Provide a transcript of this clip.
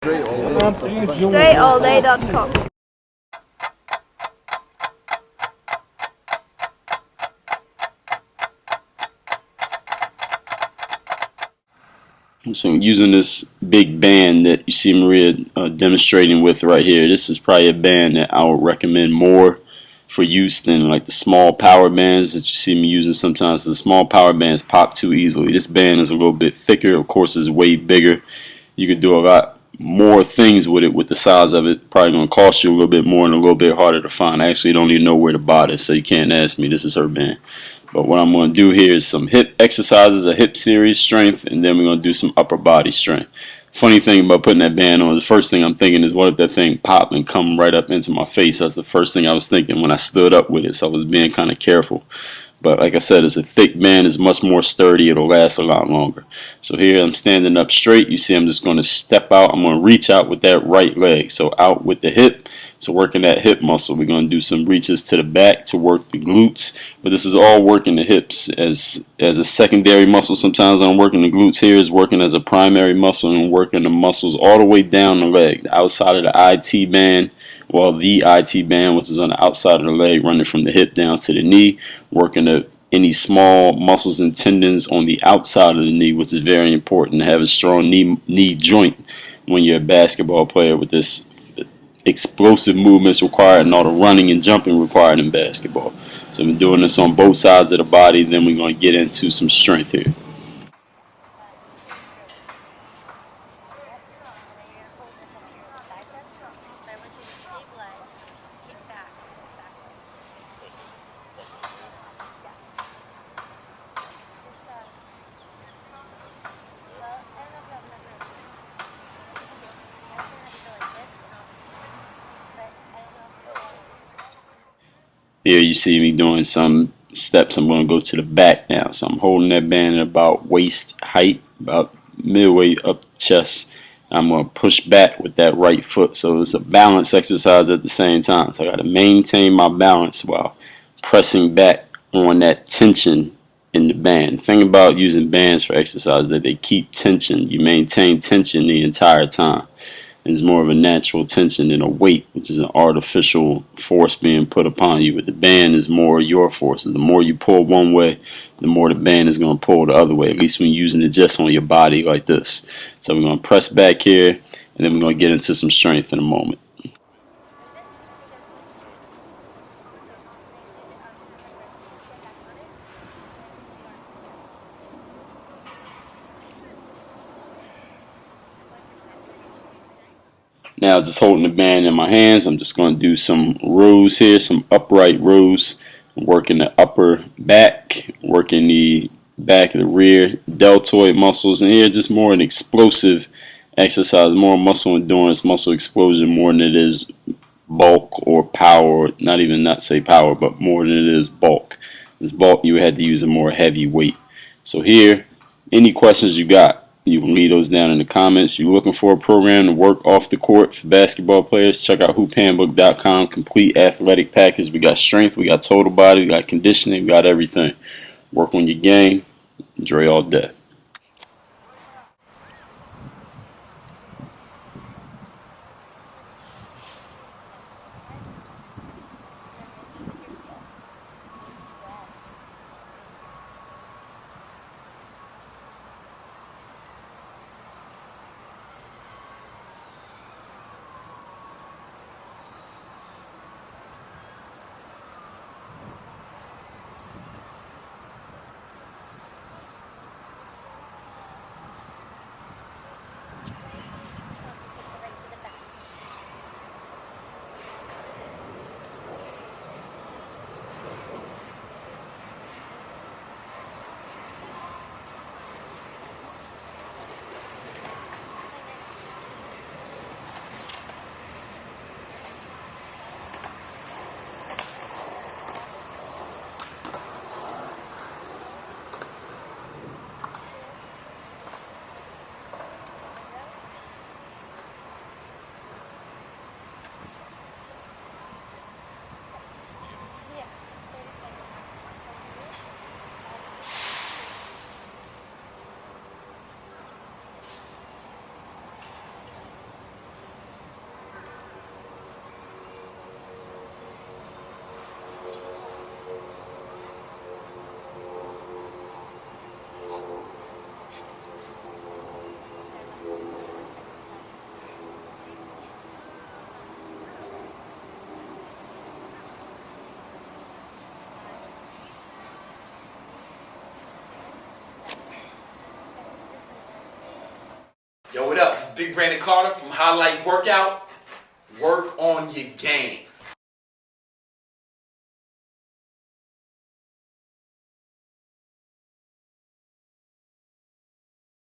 DreAllDay.com. So using this big band that you see Maria demonstrating with right here, this is probably a band that I would recommend more for use than like the small power bands that you see me using sometimes. The small power bands pop too easily. This band is a little bit thicker, of course it's way bigger. You could do a lot more things with it with the size of it. Probably going to cost you a little bit more and a little bit harder to find. I actually don't even know where to buy this, so you can't ask me. This is her band. But what I'm going to do here is some hip exercises, a hip series strength, and then we're going to do some upper body strength. Funny thing about putting that band on, the first thing I'm thinking is, what if that thing popped and come right up into my face? That's the first thing I was thinking when I stood up with it, so I was being kind of careful. But like I said, it's a thick band, it's much more sturdy, it'll last a lot longer. So here I'm standing up straight. You see I'm just going to step out. I'm going to reach out with that right leg. So out with the hip. So working that hip muscle. We're going to do some reaches to the back to work the glutes. But this is all working the hips as a secondary muscle. Sometimes I'm working the glutes. Here is working as a primary muscle and working the muscles all the way down the leg. The outside of the IT band. Well, the IT band, which is on the outside of the leg, running from the hip down to the knee, working any small muscles and tendons on the outside of the knee, which is very important to have a strong knee joint when you're a basketball player with this explosive movements required and all the running and jumping required in basketball. So we're doing this on both sides of the body, then we're going to get into some strength here. Here you see me doing some steps. I'm going to go to the back now. So I'm holding that band at about waist height, about midway up chest. I'm going to push back with that right foot. So it's a balance exercise at the same time. So I got to maintain my balance while pressing back on that tension in the band. The thing about using bands for exercise is that they keep tension. You maintain tension the entire time. It's more of a natural tension than a weight, which is an artificial force being put upon you. But the band is more your force. The more you pull one way, the more the band is going to pull the other way, at least when you're using it just on your body like this. So we're going to press back here, and then we're going to get into some strength in a moment. Now just holding the band in my hands, I'm just going to do some rows here, some upright rows, working the upper back, working the back of the rear, deltoid muscles, and here just more an explosive exercise, more muscle endurance, muscle explosion more than it is bulk or power, not say power, but more than it is bulk. This bulk, you had to use a more heavy weight. So here, any questions you got, you can leave those down in the comments. You're looking for a program to work off the court for basketball players, check out hoophandbook.com. Complete athletic package. We got strength, we got total body, we got conditioning, we got everything. Work on your game. Dre all day. What up? It's Big Brandon Carter from Highlight Workout. Work on your game.